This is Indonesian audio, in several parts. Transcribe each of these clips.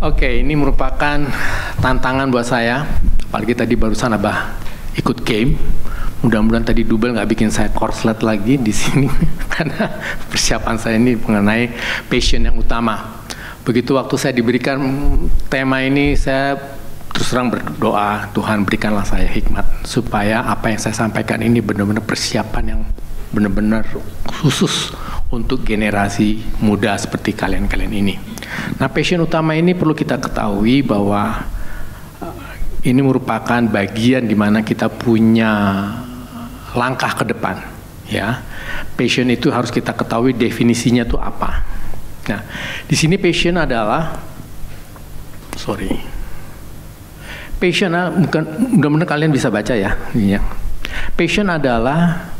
Oke, ini merupakan tantangan buat saya. Apalagi tadi barusan Abah ikut game. Mudah-mudahan tadi double nggak bikin saya korslet lagi di sini karena persiapan saya ini mengenai passion yang utama. Begitu waktu saya diberikan tema ini, saya terus terang berdoa, Tuhan berikanlah saya hikmat supaya apa yang saya sampaikan ini benar-benar persiapan yang benar-benar khusus untuk generasi muda seperti kalian-kalian ini. Nah, passion utama ini perlu kita ketahui bahwa ini merupakan bagian di mana kita punya langkah ke depan, ya. Passion itu harus kita ketahui definisinya itu apa. Nah, di sini passion adalah, passion bukan, mudah-mudahan kalian bisa baca ya. Passion adalah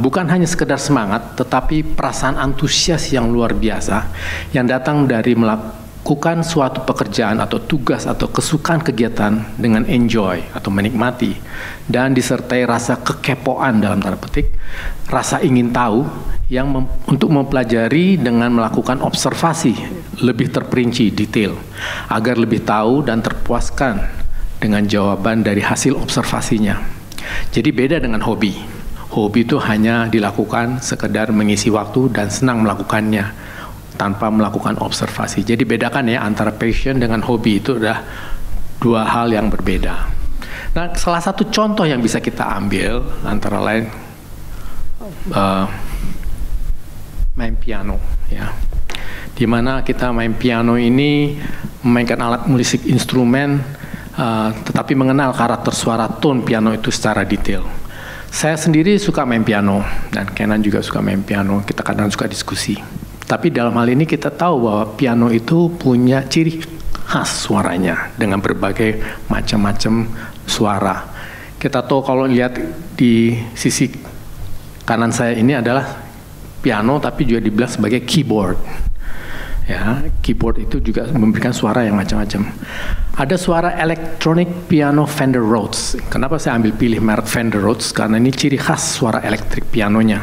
bukan hanya sekedar semangat, tetapi perasaan antusias yang luar biasa yang datang dari melakukan suatu pekerjaan atau tugas atau kesukaan kegiatan dengan enjoy atau menikmati, dan disertai rasa kekepoan dalam tanda petik, rasa ingin tahu yang untuk mempelajari dengan melakukan observasi lebih terperinci detail agar lebih tahu dan terpuaskan dengan jawaban dari hasil observasinya. Jadi beda dengan hobi. Hobi itu hanya dilakukan sekedar mengisi waktu dan senang melakukannya tanpa melakukan observasi. Jadi bedakan ya antara passion dengan hobi, itu adalah dua hal yang berbeda. Nah, salah satu contoh yang bisa kita ambil antara lain main piano, ya. Dimana kita main piano ini memainkan alat musik instrumen, tetapi mengenal karakter suara tone piano itu secara detail. Saya sendiri suka main piano dan Kenan juga suka main piano. Kita kadang suka diskusi. Tapi dalam hal ini kita tahu bahwa piano itu punya ciri khas suaranya dengan berbagai macam-macam suara. Kita tahu kalau lihat di sisi kanan saya ini adalah piano, tapi juga dibilang sebagai keyboard. Ya, keyboard itu juga memberikan suara yang macam-macam. Ada suara electronic piano Fender Rhodes. Kenapa saya ambil pilih merek Fender Rhodes? Karena ini ciri khas suara elektrik pianonya.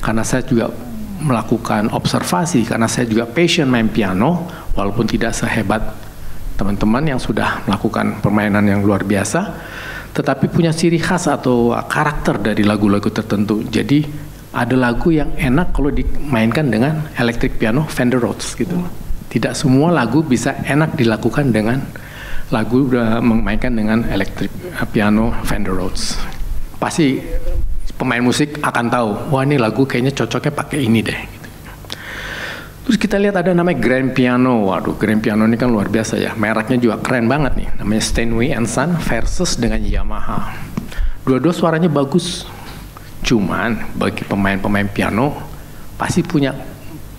Karena saya juga melakukan observasi, karena saya juga passion main piano, walaupun tidak sehebat teman-teman yang sudah melakukan permainan yang luar biasa, tetapi punya ciri khas atau karakter dari lagu-lagu tertentu. Jadi ada lagu yang enak kalau dimainkan dengan electric piano Fender Rhodes gitu. Tidak semua lagu bisa enak dilakukan dengan lagu memainkan dengan electric piano Fender Rhodes. Pasti pemain musik akan tahu, wah ini lagu kayaknya cocoknya pakai ini deh. Gitu. Terus kita lihat ada namanya grand piano. Waduh, grand piano ini kan luar biasa ya. Mereknya juga keren banget nih. Namanya Steinway & Son versus dengan Yamaha. Dua-dua suaranya bagus. Cuman bagi pemain-pemain piano pasti punya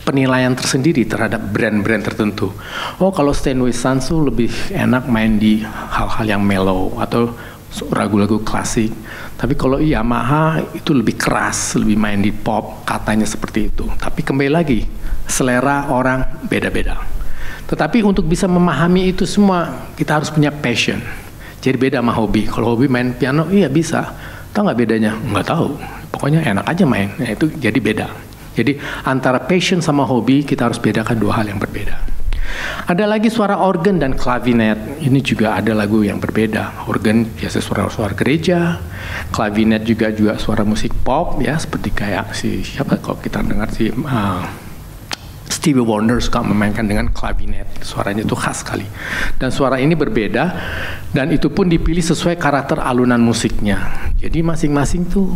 penilaian tersendiri terhadap brand-brand tertentu. Oh, kalau Steinway Sons lebih enak main di hal-hal yang mellow atau lagu-lagu klasik. Tapi kalau Yamaha itu lebih keras, lebih main di pop, katanya seperti itu. Tapi kembali lagi, selera orang beda-beda. Tetapi untuk bisa memahami itu semua, kita harus punya passion. Jadi beda sama hobi. Kalau hobi main piano, iya bisa. Tahu nggak bedanya? Nggak tahu. Pokoknya enak aja main. Nah, itu jadi beda. Jadi antara passion sama hobi kita harus bedakan dua hal yang berbeda. Ada lagi suara organ dan clavinet. Ini juga ada lagu yang berbeda. Organ biasa suara-suara gereja. Clavinet juga suara musik pop ya, seperti kayak siapa kalau kita dengar Stevie Wonder suka memainkan dengan clavinet. Suaranya itu khas sekali. Dan suara ini berbeda dan itu pun dipilih sesuai karakter alunan musiknya. Jadi masing-masing tuh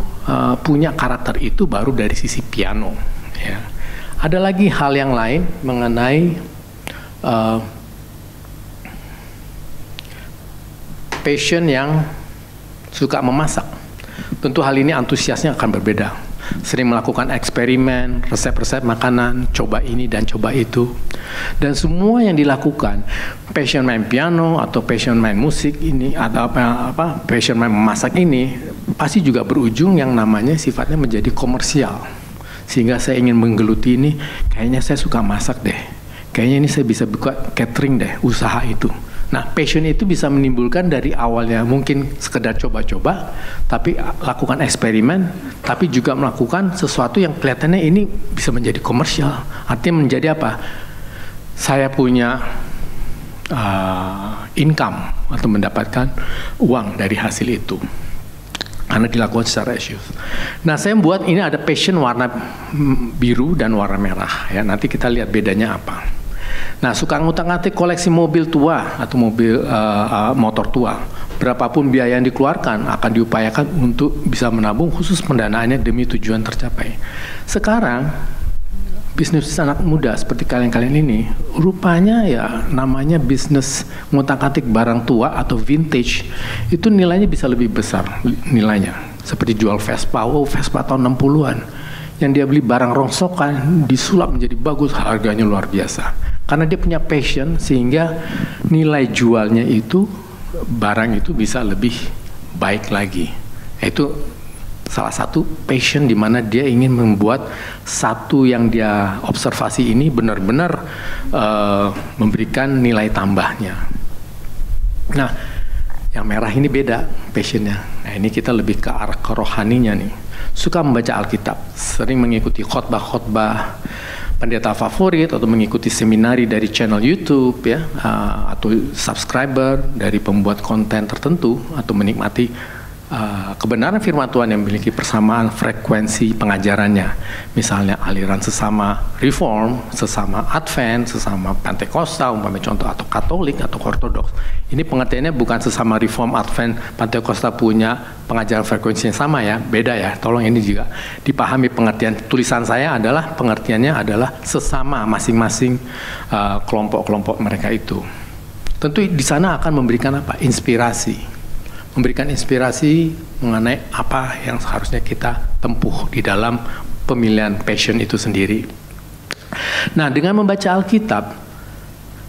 punya karakter itu baru dari sisi piano. Ya. Ada lagi hal yang lain mengenai passion yang suka memasak. Tentu hal ini antusiasnya akan berbeda. Sering melakukan eksperimen, resep-resep makanan, coba ini dan coba itu. Dan semua yang dilakukan, passion main piano atau passion main musik ini atau passion main memasak ini pasti juga berujung yang namanya sifatnya menjadi komersial. Sehingga saya ingin menggeluti ini, kayaknya saya suka masak deh. Kayaknya ini saya bisa buka catering deh, usaha itu. Nah, passion itu bisa menimbulkan dari awalnya mungkin sekedar coba-coba, tapi lakukan eksperimen, tapi juga melakukan sesuatu yang kelihatannya ini bisa menjadi komersial. Artinya menjadi apa? Saya punya income atau mendapatkan uang dari hasil itu. Karena dilakukan secara serius. Nah, saya buat ini ada passion warna biru dan warna merah. Ya, nanti kita lihat bedanya apa. Nah, suka ngutak-ngatik koleksi mobil tua atau mobil motor tua. Berapapun biaya yang dikeluarkan akan diupayakan untuk bisa menabung khusus pendanaannya demi tujuan tercapai. Sekarang bisnis anak muda seperti kalian-kalian ini, rupanya ya namanya bisnis ngotak-atik barang tua atau vintage, itu nilainya bisa lebih besar nilainya. Seperti jual Vespa, Vespa tahun 60-an. Yang dia beli barang rongsokan, disulap menjadi bagus, harganya luar biasa. Karena dia punya passion, sehingga nilai jualnya itu, barang itu bisa lebih baik lagi. Itu salah satu passion di mana dia ingin membuat satu yang dia observasi ini benar-benar memberikan nilai tambahnya. Nah, yang merah ini beda passionnya. Nah, ini kita lebih ke arah kerohaninya nih. Suka membaca Alkitab, sering mengikuti khotbah-khotbah pendeta favorit atau mengikuti seminari dari channel YouTube ya, atau subscriber dari pembuat konten tertentu, atau menikmati kebenaran firman Tuhan yang memiliki persamaan frekuensi pengajarannya, misalnya aliran sesama Reform, sesama Advent, sesama Pentakosta, umpamanya contoh, atau Katolik atau Ortodoks. Ini pengertiannya bukan sesama Reform, Advent, Pentakosta punya pengajaran frekuensi yang sama ya, beda ya. Tolong ini juga dipahami pengertian tulisan saya adalah pengertiannya adalah sesama masing-masing kelompok-kelompok mereka itu. Tentu di sana akan memberikan apa? Inspirasi. Memberikan inspirasi mengenai apa yang seharusnya kita tempuh di dalam pemilihan passion itu sendiri. Nah, dengan membaca Alkitab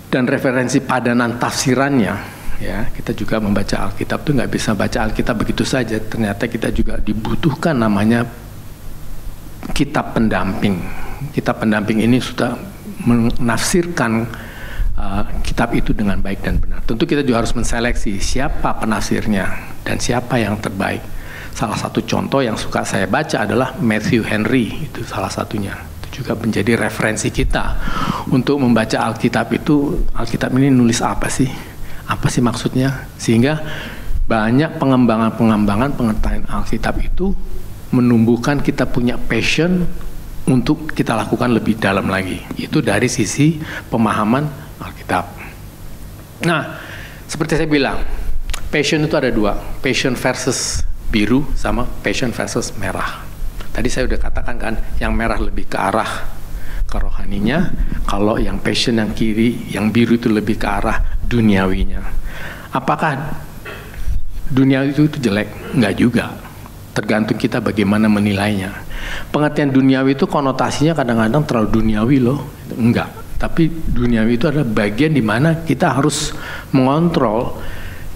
dan referensi padanan tafsirannya, ya, kita juga membaca Alkitab itu nggak bisa baca Alkitab begitu saja. Ternyata kita juga dibutuhkan namanya kitab pendamping. Kitab pendamping ini sudah menafsirkan kitab itu dengan baik dan benar. Tentu kita juga harus menseleksi siapa penafsirnya dan siapa yang terbaik. Salah satu contoh yang suka saya baca adalah Matthew Henry, itu salah satunya. Itu juga menjadi referensi kita untuk membaca Alkitab itu. Alkitab ini nulis apa sih? Apa sih maksudnya? Sehingga banyak pengembangan pengetahuan Alkitab itu menumbuhkan kita punya passion untuk kita lakukan lebih dalam lagi. Itu dari sisi pemahaman Alkitab. Nah, seperti saya bilang, passion itu ada dua, passion versus biru sama passion versus merah. Tadi saya udah katakan kan, yang merah lebih ke arah kerohaninya, kalau yang passion yang kiri, yang biru itu lebih ke arah duniawinya. Apakah duniawi itu jelek? Enggak juga. Tergantung kita bagaimana menilainya. Pengertian duniawi itu konotasinya kadang-kadang terlalu duniawi loh. Enggak. Tapi duniawi itu adalah bagian di mana kita harus mengontrol,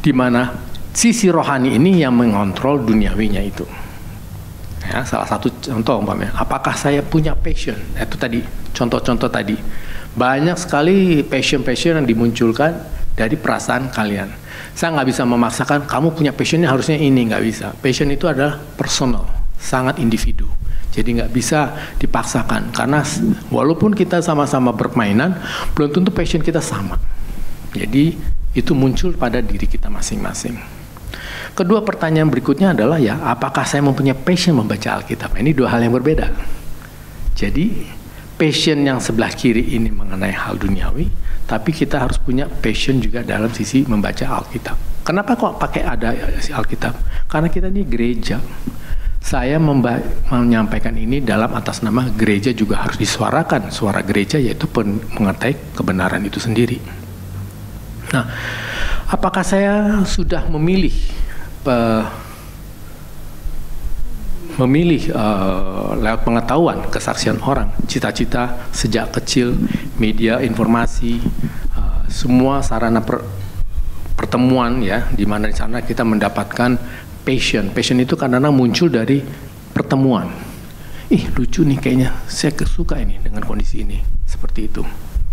di mana sisi rohani ini yang mengontrol duniawinya itu. Ya, salah satu contoh umpamanya, apakah saya punya passion? Itu tadi contoh-contoh tadi. Banyak sekali passion yang dimunculkan dari perasaan kalian. Saya nggak bisa memaksakan kamu punya passionnya harusnya ini, nggak bisa. Passion itu adalah personal, sangat individu. Jadi nggak bisa dipaksakan, karena walaupun kita sama-sama bermainan, belum tentu passion kita sama. Jadi itu muncul pada diri kita masing-masing. Kedua pertanyaan berikutnya adalah ya, apakah saya mempunyai passion membaca Alkitab? Ini dua hal yang berbeda. Jadi passion yang sebelah kiri ini mengenai hal duniawi, tapi kita harus punya passion juga dalam sisi membaca Alkitab. Kenapa kok pakai ada Alkitab? Karena kita ini gereja. Saya menyampaikan ini dalam atas nama gereja juga harus disuarakan. Suara gereja yaitu mengetahui kebenaran itu sendiri. Nah, apakah saya sudah memilih lewat pengetahuan, kesaksian orang, cita-cita sejak kecil, media informasi, semua sarana pertemuan ya, di mana di sana kita mendapatkan passion itu kadang-kadang muncul dari pertemuan. Lucu nih kayaknya, saya suka ini dengan kondisi ini, seperti itu.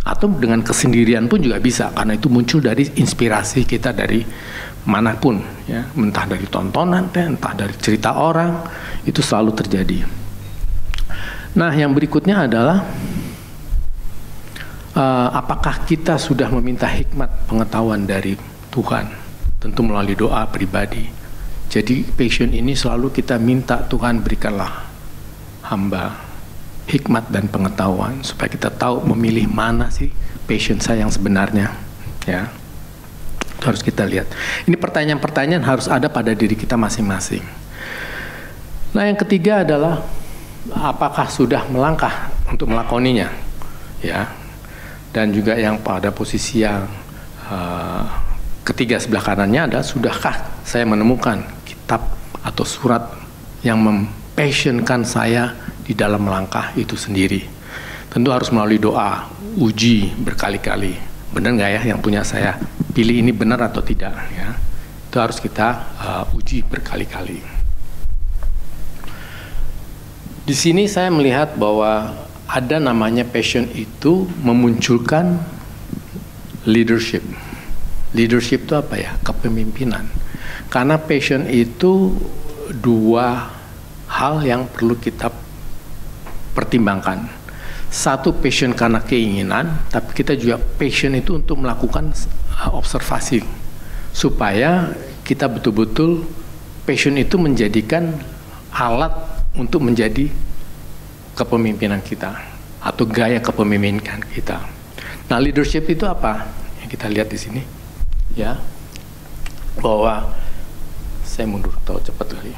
Atau dengan kesendirian pun juga bisa, karena itu muncul dari inspirasi kita dari manapun, ya, entah dari tontonan, entah dari cerita orang, itu selalu terjadi. Nah, yang berikutnya adalah apakah kita sudah meminta hikmat pengetahuan dari Tuhan? Tentu melalui doa pribadi. Jadi passion ini selalu kita minta, Tuhan berikanlah hamba hikmat dan pengetahuan supaya kita tahu memilih mana sih passion saya yang sebenarnya, ya. Itu harus kita lihat. Ini pertanyaan-pertanyaan harus ada pada diri kita masing-masing. Nah, yang ketiga adalah apakah sudah melangkah untuk melakoninya, ya. Dan juga yang pada posisi yang ketiga sebelah kanannya ada, sudahkah saya menemukan kitab atau surat yang mempassionkan saya di dalam melangkah itu sendiri. Tentu harus melalui doa, uji berkali-kali. Benar nggak ya yang punya saya pilih ini benar atau tidak, ya. Itu harus kita uji berkali-kali. Di sini saya melihat bahwa ada namanya passion itu memunculkan leadership. Leadership itu apa ya? Kepemimpinan. Karena passion itu dua hal yang perlu kita pertimbangkan. Satu, passion karena keinginan, tapi kita juga passion itu untuk melakukan observasi supaya kita betul-betul passion itu menjadikan alat untuk menjadi kepemimpinan kita atau gaya kepemimpinan kita. Nah, leadership itu apa? Yang kita lihat di sini, ya, bahwa saya mundur terlalu cepat kali.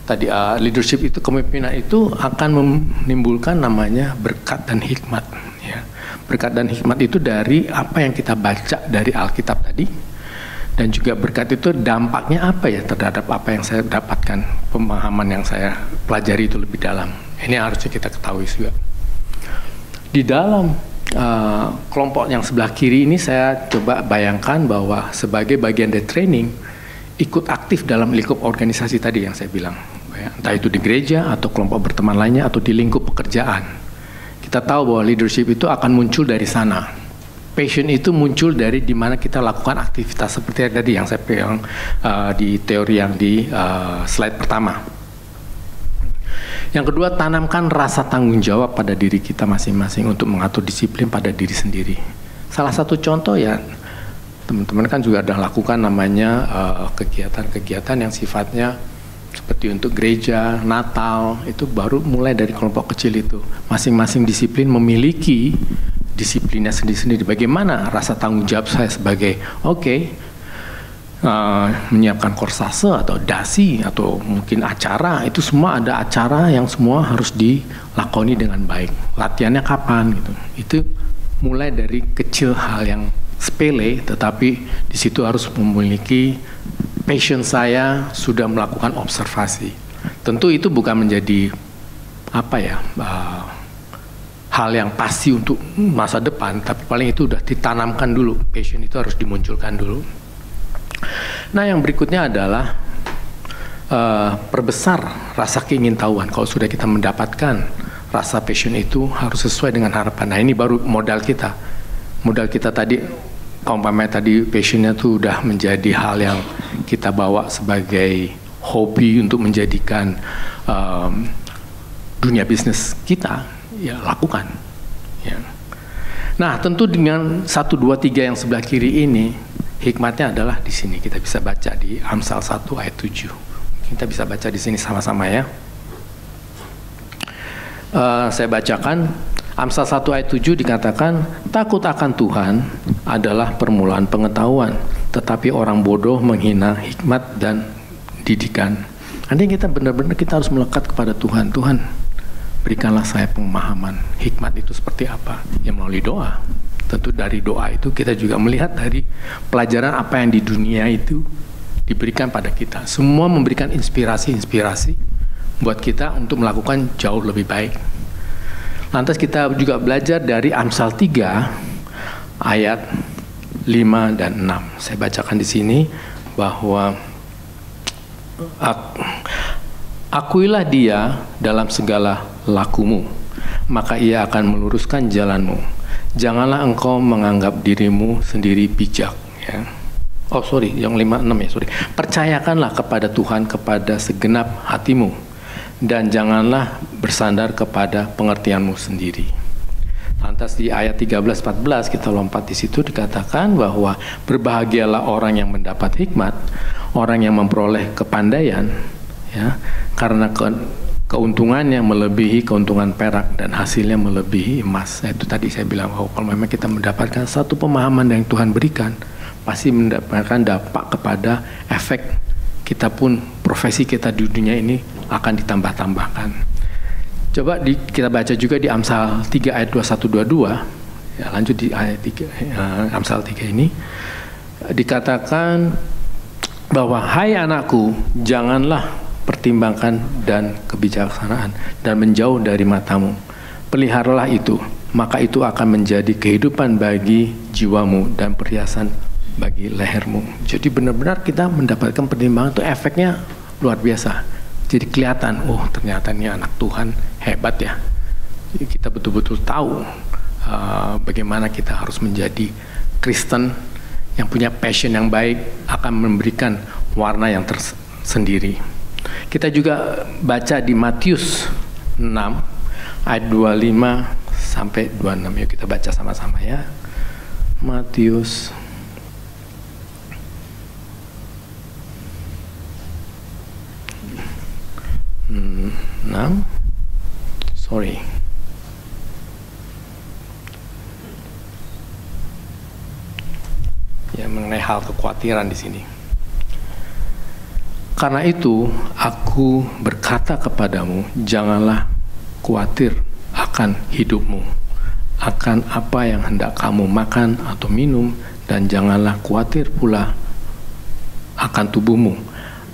Tadi leadership itu, kepemimpinan itu akan menimbulkan namanya berkat dan hikmat, ya. Berkat dan hikmat itu dari apa yang kita baca dari Alkitab tadi, dan juga berkat itu dampaknya apa ya terhadap apa yang saya dapatkan, pemahaman yang saya pelajari itu lebih dalam. Ini harusnya kita ketahui juga. Di dalam kelompok yang sebelah kiri ini saya coba bayangkan bahwa sebagai bagian dari training, ikut aktif dalam lingkup organisasi tadi yang saya bilang, ya, entah itu di gereja atau kelompok berteman lainnya atau di lingkup pekerjaan. Kita tahu bahwa leadership itu akan muncul dari sana. Passion itu muncul dari dimana kita lakukan aktivitas seperti tadi yang saya bilang di teori yang di slide pertama. Yang kedua, tanamkan rasa tanggung jawab pada diri kita masing-masing untuk mengatur disiplin pada diri sendiri. Salah satu contoh ya, teman-teman kan juga ada lakukan namanya kegiatan-kegiatan yang sifatnya seperti untuk gereja, Natal, itu baru mulai dari kelompok kecil itu. Masing-masing disiplin memiliki disiplinnya sendiri-sendiri. Bagaimana rasa tanggung jawab saya sebagai menyiapkan korsase atau dasi atau mungkin acara, itu semua ada acara yang semua harus dilakoni dengan baik. Latihannya kapan gitu. Itu mulai dari kecil hal yang sepele, tetapi di situ harus memiliki passion saya sudah melakukan observasi. Tentu itu bukan menjadi hal yang pasti untuk masa depan, tapi paling itu sudah ditanamkan dulu. Passion itu harus dimunculkan dulu. Nah, yang berikutnya adalah perbesar rasa keingintahuan. Kalau sudah kita mendapatkan rasa passion itu harus sesuai dengan harapan. Nah, ini baru modal kita. Modal kita tadi, umpamanya tadi passionnya itu udah menjadi hal yang kita bawa sebagai hobi untuk menjadikan dunia bisnis kita, ya lakukan. Ya. Nah, tentu dengan 1, 2, 3 yang sebelah kiri ini, hikmatnya adalah di sini kita bisa baca di Amsal 1 ayat 7. Kita bisa baca di sini sama-sama ya. Saya bacakan Amsal 1 ayat 7 dikatakan, takut akan Tuhan adalah permulaan pengetahuan, tetapi orang bodoh menghina hikmat dan didikan. Artinya kita benar-benar kita harus melekat kepada Tuhan. Tuhan, berikanlah saya pemahaman hikmat itu seperti apa, ya melalui doa. Tentu dari doa itu kita juga melihat dari pelajaran apa yang di dunia itu diberikan pada kita. Semua memberikan inspirasi-inspirasi buat kita untuk melakukan jauh lebih baik. Lantas kita juga belajar dari Amsal 3 ayat 5 dan 6. Saya bacakan di sini bahwa akuilah dia dalam segala lakumu, maka ia akan meluruskan jalanmu. Janganlah engkau menganggap dirimu sendiri bijak, ya. Yang 5, 6 ya, Percayakanlah kepada Tuhan kepada segenap hatimu, dan janganlah bersandar kepada pengertianmu sendiri. Lantas di ayat 13-14 kita lompat di situ dikatakan bahwa berbahagialah orang yang mendapat hikmat, orang yang memperoleh kepandaian, ya, karena keuntungannya melebihi keuntungan perak dan hasilnya melebihi emas. Itu tadi saya bilang bahwa kalau memang kita mendapatkan satu pemahaman yang Tuhan berikan, pasti mendapatkan dampak kepada efek kita pun, profesi kita di dunia ini akan ditambah-tambahkan. Coba kita baca juga di Amsal 3 ayat 21-22, ya, lanjut di ayat 3, Amsal 3 ini dikatakan bahwa hai anakku, janganlah pertimbangkan dan kebijaksanaan dan menjauh dari matamu. Peliharalah itu, maka itu akan menjadi kehidupan bagi jiwamu dan perhiasan bagi lehermu. Jadi benar-benar kita mendapatkan pertimbangan itu efeknya luar biasa. Jadi kelihatan, oh ternyata ini anak Tuhan hebat ya. Jadi kita betul-betul tahu bagaimana kita harus menjadi Kristen yang punya passion yang baik, akan memberikan warna yang tersendiri. Kita juga baca di Matius 6 ayat 25 sampai 26. Yuk kita baca sama-sama ya. Matius 6, ya, mengenai hal kekhawatiran di sini. Karena itu aku berkata kepadamu, janganlah khawatir akan hidupmu, akan apa yang hendak kamu makan atau minum, dan janganlah khawatir pula akan tubuhmu,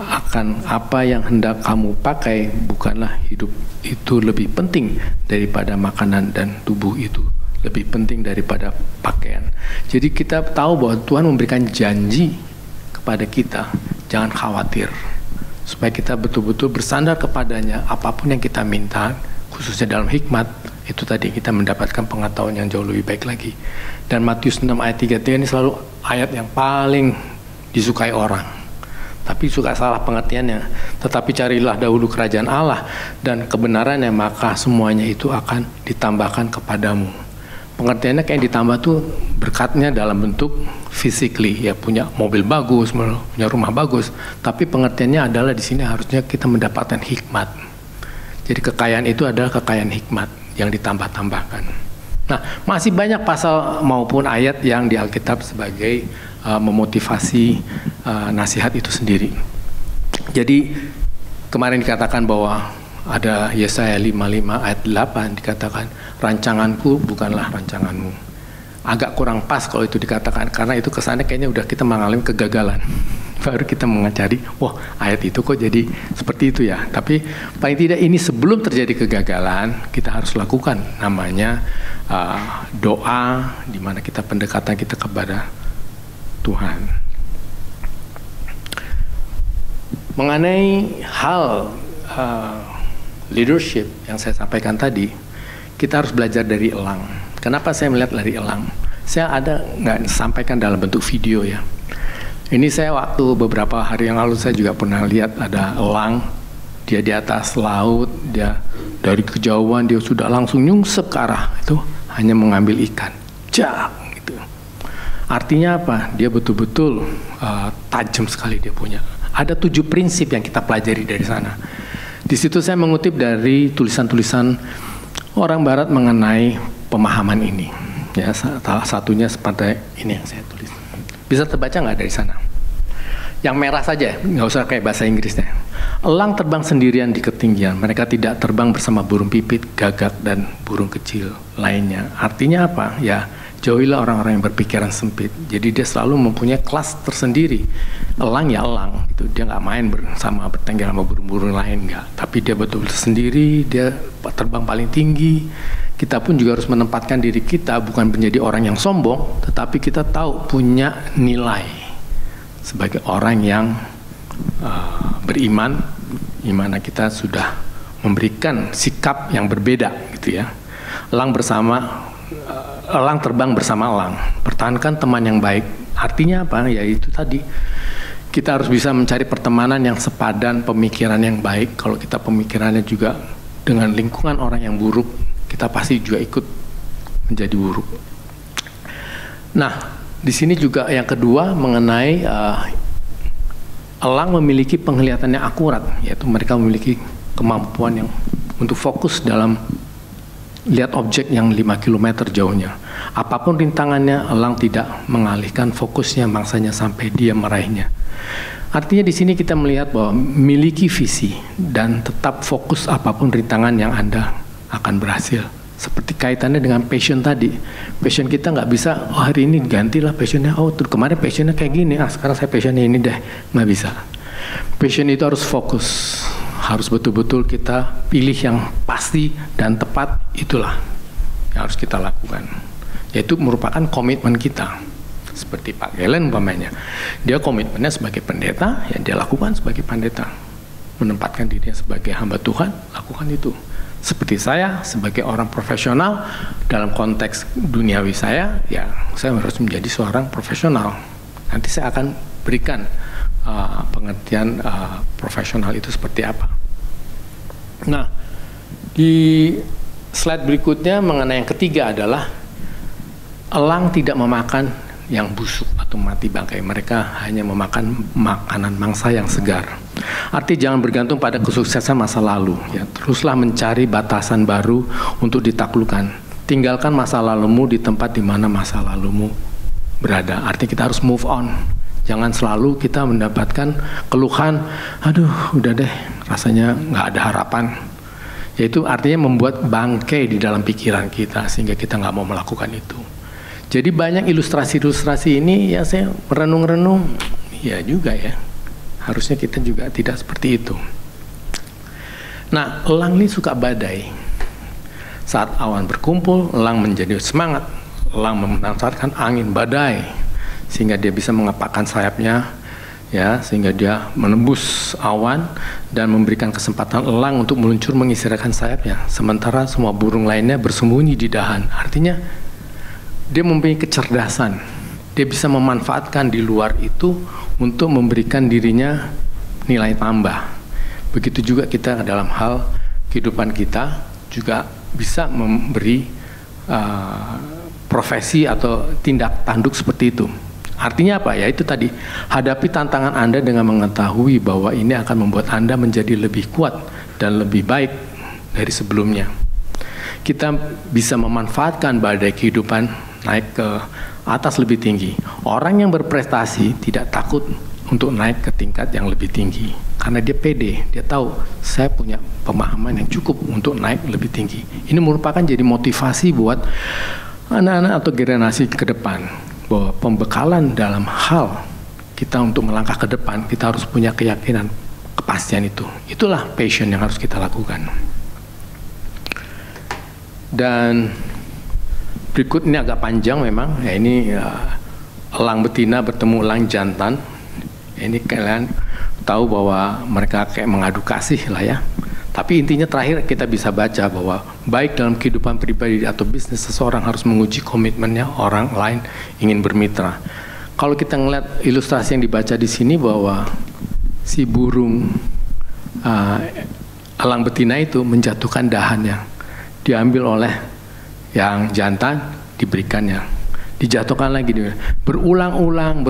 akan apa yang hendak kamu pakai. Bukanlah hidup itu lebih penting daripada makanan, dan tubuh itu lebih penting daripada pakaian. Jadi kita tahu bahwa Tuhan memberikan janji kepada kita, jangan khawatir, supaya kita betul-betul bersandar kepadanya. Apapun yang kita minta, khususnya dalam hikmat, itu tadi kita mendapatkan pengetahuan yang jauh lebih baik lagi. Dan Matius 6 ayat 33 ini selalu ayat yang paling disukai orang, tapi suka salah pengertiannya. Tetapi carilah dahulu kerajaan Allah dan kebenarannya, maka semuanya itu akan ditambahkan kepadamu. Pengertiannya kayak ditambah tuh berkatnya dalam bentuk physically, ya, punya mobil bagus, punya rumah bagus. Tapi pengertiannya adalah di sini harusnya kita mendapatkan hikmat. Jadi kekayaan itu adalah kekayaan hikmat yang ditambah-tambahkan. Nah, masih banyak pasal maupun ayat yang di Alkitab sebagai memotivasi nasihat itu sendiri. Jadi kemarin dikatakan bahwa ada Yesaya 55 ayat 8 dikatakan, rancanganku bukanlah rancanganmu. Agak kurang pas kalau itu dikatakan, karena itu kesannya kayaknya udah kita mengalami kegagalan. Baru kita mengajari, wah ayat itu kok jadi seperti itu ya. Tapi paling tidak ini sebelum terjadi kegagalan, kita harus lakukan namanya doa, di mana kita pendekatan kita kepada Tuhan. Mengenai hal leadership yang saya sampaikan tadi, kita harus belajar dari elang. Kenapa saya melihat dari elang? Saya ada nggak sampaikan dalam bentuk video ya. Ini saya waktu beberapa hari yang lalu saya juga pernah lihat ada elang, dia di atas laut, dia dari kejauhan dia sudah langsung nyungsep ke arah itu, hanya mengambil ikan. Jak gitu. Artinya apa? Dia betul-betul tajam sekali dia punya. Ada 7 prinsip yang kita pelajari dari sana. Di situ saya mengutip dari tulisan-tulisan orang Barat mengenai pemahaman ini. Ya, salah satunya seperti ini yang saya tulis. Bisa terbaca nggak dari sana? Yang merah saja, nggak usah kayak bahasa Inggrisnya. Elang terbang sendirian di ketinggian. Mereka tidak terbang bersama burung pipit, gagak, dan burung kecil lainnya. Artinya apa? Ya, jauhilah orang-orang yang berpikiran sempit. Jadi dia selalu mempunyai kelas tersendiri. Elang ya elang, gitu. Dia nggak main bersama bertengger sama burung-burung lain, nggak. Tapi dia betul-betul sendiri. Dia terbang paling tinggi. Kita pun juga harus menempatkan diri kita bukan menjadi orang yang sombong, tetapi kita tahu punya nilai sebagai orang yang beriman, di mana kita sudah memberikan sikap yang berbeda, gitu ya. Elang terbang bersama elang. Pertahankan teman yang baik. Artinya apa? Ya itu tadi. Kita harus bisa mencari pertemanan yang sepadan, pemikiran yang baik. Kalau kita pemikirannya juga dengan lingkungan orang yang buruk, kita pasti juga ikut menjadi buruk. Nah, di sini juga yang kedua mengenai elang memiliki penglihatan yang akurat, yaitu mereka memiliki kemampuan yang untuk fokus dalam lihat objek yang 5 km jauhnya. Apapun rintangannya, elang tidak mengalihkan fokusnya mangsanya sampai dia meraihnya. Artinya di sini kita melihat bahwa memiliki visi dan tetap fokus apapun rintangan yang Anda akan berhasil. Seperti kaitannya dengan passion tadi. Passion kita nggak bisa, oh hari ini gantilah passionnya, oh kemarin passionnya kayak gini, sekarang saya passionnya ini deh. Nggak bisa. Passion itu harus fokus. Harus betul-betul kita pilih yang pasti dan tepat, itulah yang harus kita lakukan. Yaitu merupakan komitmen kita. Seperti Pak Galen umpamanya, dia komitmennya sebagai pendeta, yang dia lakukan sebagai pendeta. Menempatkan dirinya sebagai hamba Tuhan, lakukan itu. Seperti saya, sebagai orang profesional, dalam konteks duniawi saya, ya saya harus menjadi seorang profesional. Nanti saya akan berikan pengertian profesional itu seperti apa. Nah, di slide berikutnya mengenai yang ketiga adalah elang tidak memakan yang busuk atau mati bangkai. Mereka hanya memakan makanan mangsa yang segar. Artinya jangan bergantung pada kesuksesan masa lalu. Ya, teruslah mencari batasan baru untuk ditaklukkan. Tinggalkan masa lalumu di tempat di mana masa lalumu berada. Artinya kita harus move on. Jangan selalu kita mendapatkan keluhan, aduh udah deh rasanya nggak ada harapan. Yaitu artinya membuat bangkai di dalam pikiran kita sehingga kita nggak mau melakukan itu. Jadi banyak ilustrasi-ilustrasi ini ya saya merenung-renung, ya juga ya. Harusnya kita juga tidak seperti itu. Nah, elang ini suka badai. Saat awan berkumpul, elang menjadi semangat. Elang memanfaatkan angin badai sehingga dia bisa mengepakkan sayapnya, ya, sehingga dia menembus awan dan memberikan kesempatan elang untuk meluncur mengistirahatkan sayapnya. Sementara semua burung lainnya bersembunyi di dahan. Artinya dia mempunyai kecerdasan. Dia bisa memanfaatkan di luar itu untuk memberikan dirinya nilai tambah. Begitu juga kita dalam hal kehidupan kita juga bisa memberi profesi atau tindak tanduk seperti itu. Artinya apa? Ya itu tadi, hadapi tantangan Anda dengan mengetahui bahwa ini akan membuat Anda menjadi lebih kuat dan lebih baik dari sebelumnya. Kita bisa memanfaatkan badai kehidupan naik ke atas lebih tinggi. Orang yang berprestasi tidak takut untuk naik ke tingkat yang lebih tinggi karena dia pede, dia tahu saya punya pemahaman yang cukup untuk naik lebih tinggi. Ini merupakan jadi motivasi buat anak-anak atau generasi ke depan bahwa pembekalan dalam hal kita untuk melangkah ke depan, kita harus punya keyakinan, kepastian itu. Itulah passion yang harus kita lakukan. Dan berikut ini agak panjang memang, ya ini elang betina bertemu elang jantan. Ini kalian tahu bahwa mereka kayak mengadu kasih lah ya. Tapi intinya terakhir kita bisa baca bahwa baik dalam kehidupan pribadi atau bisnis, seseorang harus menguji komitmennya orang lain ingin bermitra. Kalau kita ngeliat ilustrasi yang dibaca di sini bahwa si burung elang betina itu menjatuhkan dahannya, diambil oleh yang jantan, diberikannya, dijatuhkan lagi, berulang-ulang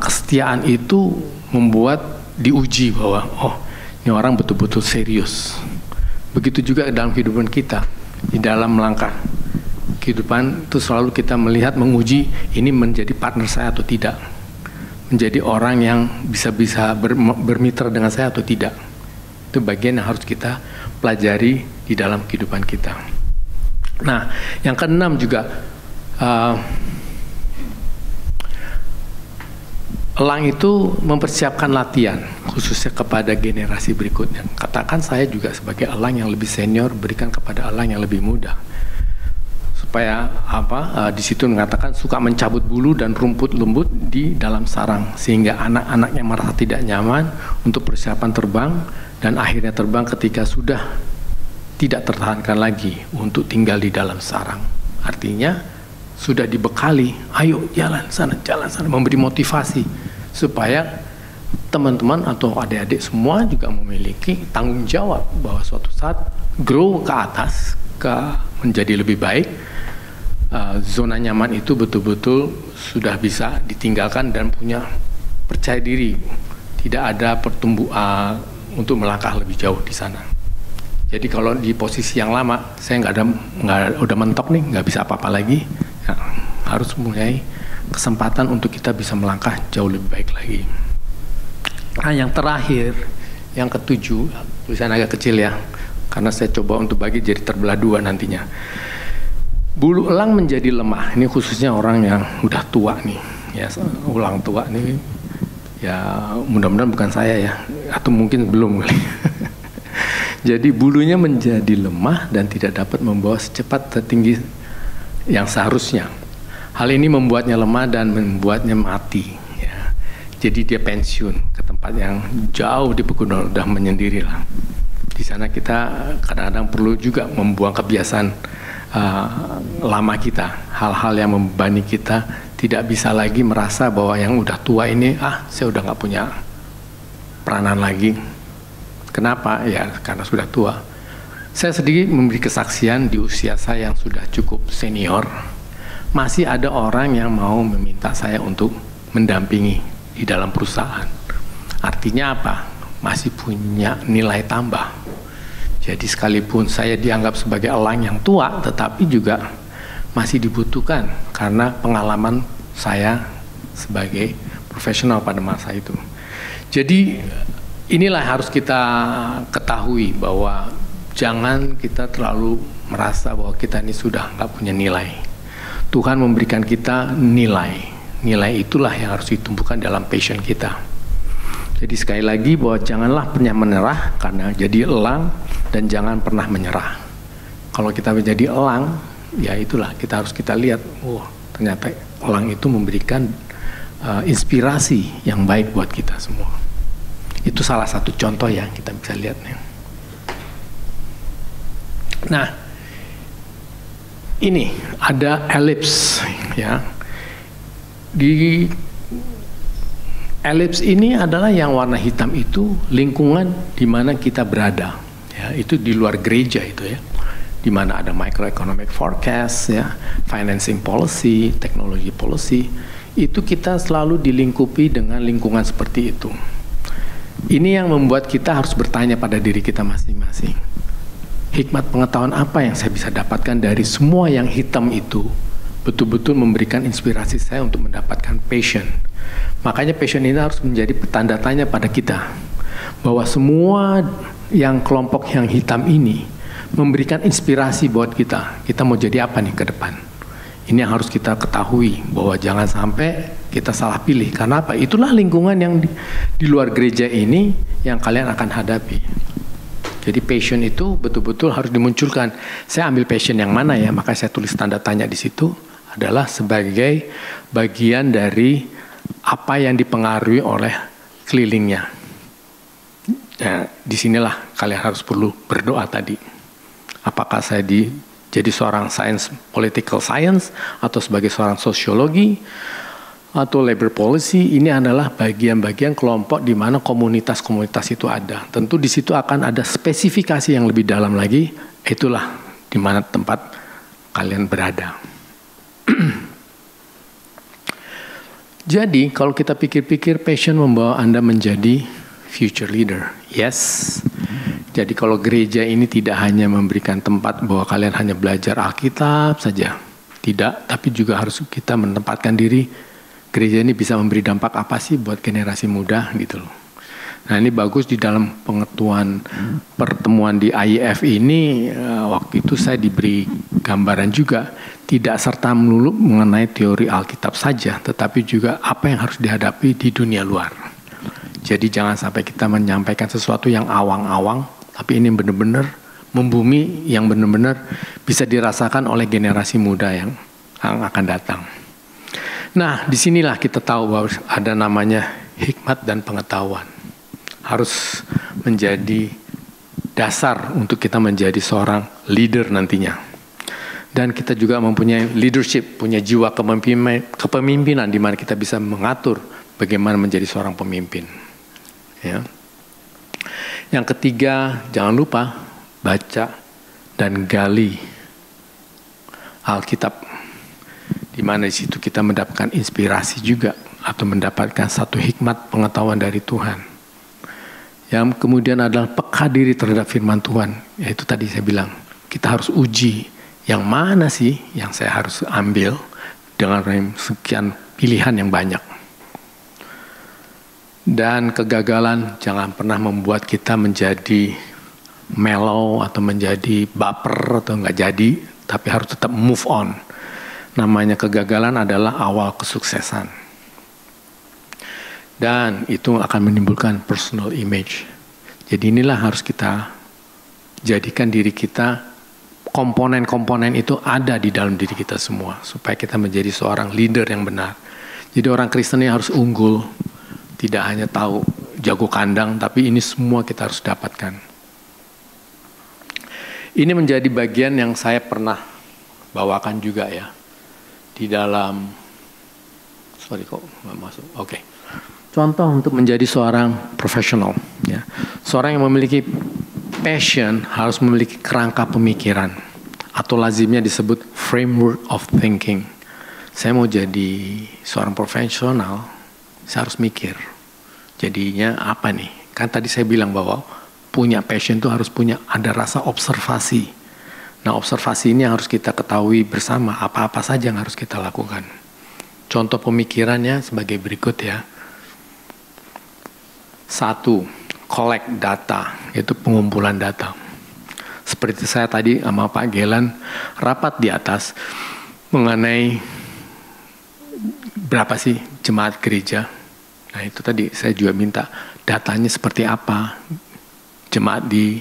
kesetiaan itu membuat diuji bahwa oh ini orang betul-betul serius. Begitu juga dalam kehidupan kita, di dalam melangkah kehidupan itu selalu kita melihat, menguji ini menjadi partner saya atau tidak, menjadi orang yang bisa bermitra dengan saya atau tidak. Itu bagian yang harus kita pelajari di dalam kehidupan kita. Nah, yang keenam juga elang itu mempersiapkan latihan khususnya kepada generasi berikutnya. Katakan saya juga sebagai elang yang lebih senior berikan kepada elang yang lebih muda. Supaya di situ mengatakan suka mencabut bulu dan rumput lembut di dalam sarang sehingga anak-anaknya merasa tidak nyaman untuk persiapan terbang dan akhirnya terbang ketika sudah tidak tertahankan lagi untuk tinggal di dalam sarang. Artinya sudah dibekali, ayo jalan sana, memberi motivasi supaya teman-teman atau adik-adik semua juga memiliki tanggung jawab bahwa suatu saat grow ke atas, menjadi lebih baik, zona nyaman itu betul-betul sudah bisa ditinggalkan dan punya percaya diri, tidak ada pertumbuhan untuk melangkah lebih jauh di sana. Jadi kalau di posisi yang lama, saya udah mentok nih, nggak bisa apa-apa lagi, ya, harus mulai kesempatan untuk kita bisa melangkah jauh lebih baik lagi. Nah, yang terakhir, yang ketujuh, tulisan agak kecil ya, karena saya coba untuk bagi jadi terbelah dua nantinya. Bulu elang menjadi lemah. Ini khususnya orang yang udah tua nih, ya, ulang tua nih. Ya, mudah-mudahan bukan saya ya, atau mungkin belum kali. Jadi bulunya menjadi lemah dan tidak dapat membawa secepat setinggi yang seharusnya. Hal ini membuatnya lemah dan membuatnya mati. Ya. Jadi dia pensiun ke tempat yang jauh di pegunungan, udah menyendiri lah. Di sana kita kadang-kadang perlu juga membuang kebiasaan lama kita, hal-hal yang membebani kita, tidak bisa lagi merasa bahwa yang udah tua ini, saya udah nggak punya peranan lagi. Kenapa? Ya karena sudah tua. Saya sedikit memberi kesaksian di usia saya yang sudah cukup senior, masih ada orang yang mau meminta saya untuk mendampingi di dalam perusahaan. Artinya apa? Masih punya nilai tambah. Jadi sekalipun saya dianggap sebagai elang yang tua, tetapi juga masih dibutuhkan karena pengalaman saya sebagai profesional pada masa itu. Jadi inilah harus kita ketahui bahwa jangan kita terlalu merasa bahwa kita ini sudah nggak punya nilai. Tuhan memberikan kita nilai. Nilai itulah yang harus ditumbuhkan dalam passion kita. Jadi sekali lagi bahwa janganlah pernah menyerah karena jadi elang, dan jangan pernah menyerah. Kalau kita menjadi elang, ya itulah kita harus lihat, ternyata elang itu memberikan inspirasi yang baik buat kita semua. Itu salah satu contoh yang kita bisa lihat. Nah, ini ada elips ya. Di elips ini adalah yang warna hitam itu lingkungan di mana kita berada. Ya, itu di luar gereja itu ya, di mana ada microeconomic forecast ya, financing policy, technology policy, itu kita selalu dilingkupi dengan lingkungan seperti itu. Ini yang membuat kita harus bertanya pada diri kita masing-masing. Hikmat pengetahuan apa yang saya bisa dapatkan dari semua yang hitam itu, betul-betul memberikan inspirasi saya untuk mendapatkan passion. Makanya passion ini harus menjadi tanda tanya pada kita, bahwa semua yang kelompok yang hitam ini memberikan inspirasi buat kita. Kita mau jadi apa nih ke depan? Ini yang harus kita ketahui, bahwa jangan sampai kita salah pilih. Karena apa? Itulah lingkungan yang di luar gereja ini yang kalian akan hadapi. Jadi passion itu betul-betul harus dimunculkan. Saya ambil passion yang mana ya? Maka saya tulis tanda tanya di situ, adalah sebagai bagian dari apa yang dipengaruhi oleh kelilingnya. Nah, disinilah kalian harus perlu berdoa tadi. Apakah saya jadi seorang political science, atau sebagai seorang sosiologi, atau labor policy. Ini adalah bagian-bagian kelompok di mana komunitas-komunitas itu ada. Tentu di situ akan ada spesifikasi yang lebih dalam lagi. Itulah di mana tempat kalian berada. Jadi kalau kita pikir-pikir, passion membawa Anda menjadi future leader. Yes. Jadi kalau gereja ini tidak hanya memberikan tempat bahwa kalian hanya belajar Alkitab saja. Tidak, tapi juga harus kita menempatkan diri, gereja ini bisa memberi dampak apa sih buat generasi muda gitu loh. Nah, ini bagus di dalam pengetahuan pertemuan di IEF ini, waktu itu saya diberi gambaran juga, tidak serta melulu mengenai teori Alkitab saja, tetapi juga apa yang harus dihadapi di dunia luar. Jadi jangan sampai kita menyampaikan sesuatu yang awang-awang, tapi ini benar-benar membumi, yang benar-benar bisa dirasakan oleh generasi muda yang akan datang. Nah, disinilah kita tahu bahwa ada namanya hikmat dan pengetahuan. Harus menjadi dasar untuk kita menjadi seorang leader nantinya. Dan kita juga mempunyai leadership, punya jiwa kepemimpinan di mana kita bisa mengatur bagaimana menjadi seorang pemimpin. Ya. Yang ketiga, jangan lupa baca dan gali Alkitab. di mana di situ kita mendapatkan inspirasi juga atau mendapatkan satu hikmat pengetahuan dari Tuhan. Yang kemudian adalah peka diri terhadap firman Tuhan, yaitu tadi saya bilang kita harus uji yang mana sih yang saya harus ambil dengan sekian pilihan yang banyak. Dan kegagalan jangan pernah membuat kita menjadi mellow atau menjadi baper atau nggak jadi, tapi harus tetap move on. Namanya kegagalan adalah awal kesuksesan. Dan itu akan menimbulkan personal image. Jadi inilah harus kita jadikan diri kita, komponen-komponen itu ada di dalam diri kita semua, supaya kita menjadi seorang leader yang benar. Jadi orang Kristen ini harus unggul, tidak hanya tahu jago kandang, tapi ini semua kita harus dapatkan. Ini menjadi bagian yang saya pernah bawakan juga ya. Di dalam, sorry kok nggak masuk, oke. Contoh untuk menjadi seorang profesional. Ya. Seorang yang memiliki passion harus memiliki kerangka pemikiran. Atau lazimnya disebut framework of thinking. Saya mau jadi seorang profesional, saya harus mikir. Jadinya apa nih? Kan tadi saya bilang bahwa punya passion itu harus punya ada rasa observasi. Nah, observasi ini harus kita ketahui bersama apa-apa saja yang harus kita lakukan. Contoh pemikirannya sebagai berikut ya. 1. Collect data, yaitu pengumpulan data. Seperti saya tadi sama Pak Gelan rapat di atas mengenai berapa sih jemaat gereja. Nah itu tadi saya juga minta datanya seperti apa. Jemaat di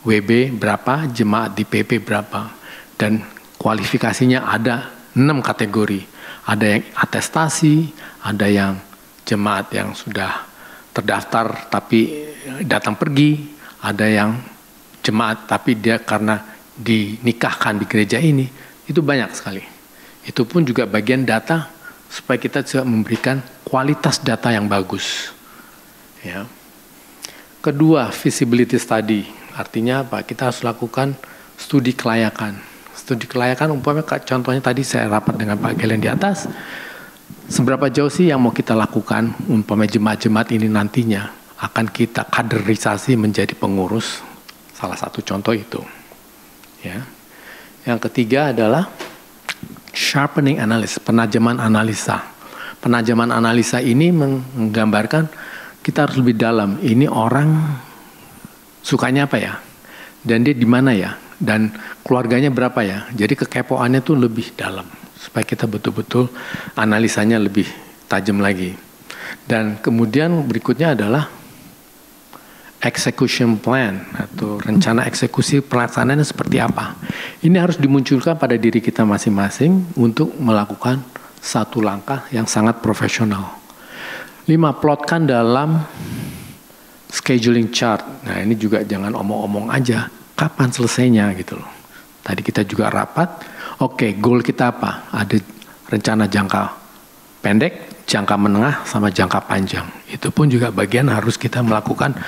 WB berapa, jemaat di PP berapa. Dan kualifikasinya ada 6 kategori. Ada yang atestasi, ada yang jemaat yang sudah terdaftar tapi datang pergi. Ada yang jemaat tapi dia karena dinikahkan di gereja ini. Itu banyak sekali. Itu pun juga bagian data supaya kita bisa memberikan kualitas data yang bagus. Ya. Kedua, feasibility study. Artinya apa? Kita harus lakukan studi kelayakan. Studi kelayakan umpamanya contohnya tadi saya rapat dengan Pak Gelen di atas. Seberapa jauh sih yang mau kita lakukan umpamanya jemaat-jemaat ini nantinya akan kita kaderisasi menjadi pengurus. Salah satu contoh itu. Ya. Yang ketiga adalah sharpening analysis, penajaman analisa. Penajaman analisa ini menggambarkan kita harus lebih dalam. Ini orang sukanya apa ya? Dan dia di mana ya? Dan keluarganya berapa ya? Jadi kekepoannya tuh lebih dalam. Supaya kita betul-betul analisanya lebih tajam lagi. Dan kemudian berikutnya adalah execution plan atau rencana eksekusi pelaksanaannya seperti apa. Ini harus dimunculkan pada diri kita masing-masing untuk melakukan satu langkah yang sangat profesional. 5. Plotkan dalam scheduling chart. Nah ini juga jangan omong-omong aja. Kapan selesainya gitu loh. Tadi kita juga rapat. Oke, goal kita apa? Ada rencana jangka pendek, jangka menengah, sama jangka panjang. Itu pun juga bagian harus kita melakukan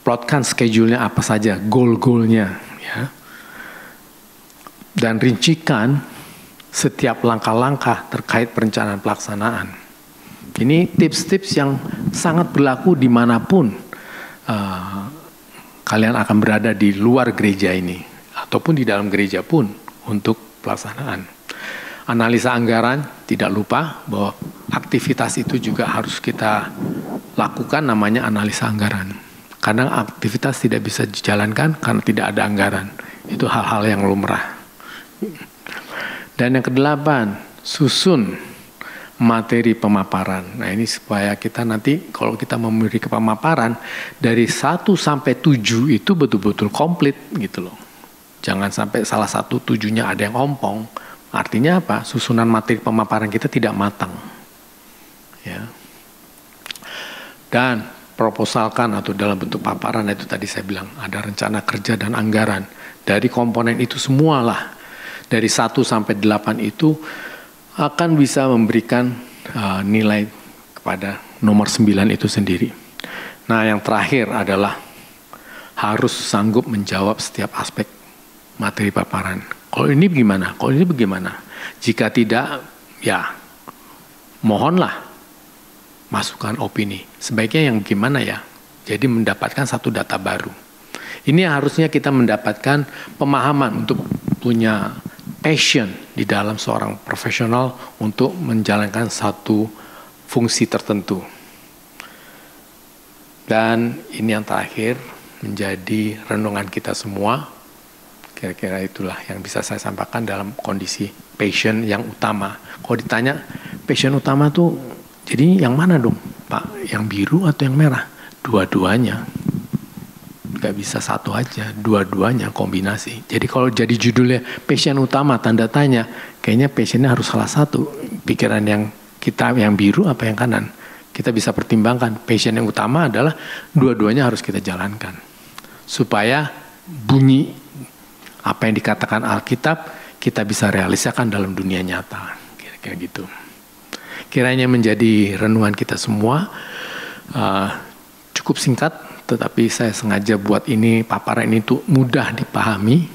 plotkan schedule-nya apa saja, goal-goalnya. Ya. Dan rincikan setiap langkah-langkah terkait perencanaan pelaksanaan. Ini tips-tips yang sangat berlaku dimanapun kalian akan berada di luar gereja ini ataupun di dalam gereja pun untuk pelaksanaan. Analisa anggaran, tidak lupa bahwa aktivitas itu juga harus kita lakukan namanya analisa anggaran. Kadang aktivitas tidak bisa dijalankan karena tidak ada anggaran. Itu hal-hal yang lumrah. Dan yang kedelapan, susun materi pemaparan. Nah ini supaya kita nanti kalau kita memberi pemaparan dari 1 sampai 7 itu betul-betul komplit gitu loh. Jangan sampai salah satu 7-nya ada yang ompong. Artinya apa? Susunan materi pemaparan kita tidak matang. Ya. Dan proposalkan atau dalam bentuk paparan itu tadi saya bilang ada rencana kerja dan anggaran. Dari komponen itu semualah dari 1 sampai 8 itu akan bisa memberikan nilai kepada nomor 9 itu sendiri. Nah yang terakhir adalah harus sanggup menjawab setiap aspek materi paparan. Kalau ini bagaimana? Kalau ini bagaimana? Jika tidak, ya mohonlah masukan opini. Sebaiknya yang gimana ya? Jadi mendapatkan satu data baru. Ini harusnya kita mendapatkan pemahaman untuk punya passion di dalam seorang profesional untuk menjalankan satu fungsi tertentu. Dan ini yang terakhir menjadi renungan kita semua. Kira-kira itulah yang bisa saya sampaikan dalam kondisi passion yang utama. Kalau ditanya passion utama tuh jadi yang mana dong Pak? Yang biru atau yang merah? Dua-duanya. Gak bisa satu aja, dua-duanya kombinasi. Jadi kalau jadi judulnya passion utama tanda tanya, kayaknya passionnya harus salah satu. Pikiran yang kita yang biru apa yang kanan. Kita bisa pertimbangkan passion yang utama adalah dua-duanya harus kita jalankan. Supaya bunyi apa yang dikatakan Alkitab kita bisa realisasikan dalam dunia nyata. Kira-kira gitu. Kiranya menjadi renungan kita semua. Cukup singkat, tetapi saya sengaja buat ini, paparan ini tuh mudah dipahami.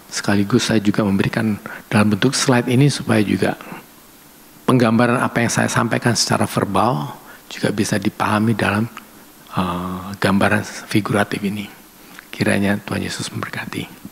Sekaligus saya juga memberikan dalam bentuk slide ini supaya juga penggambaran apa yang saya sampaikan secara verbal juga bisa dipahami dalam gambaran figuratif ini. Kiranya Tuhan Yesus memberkati.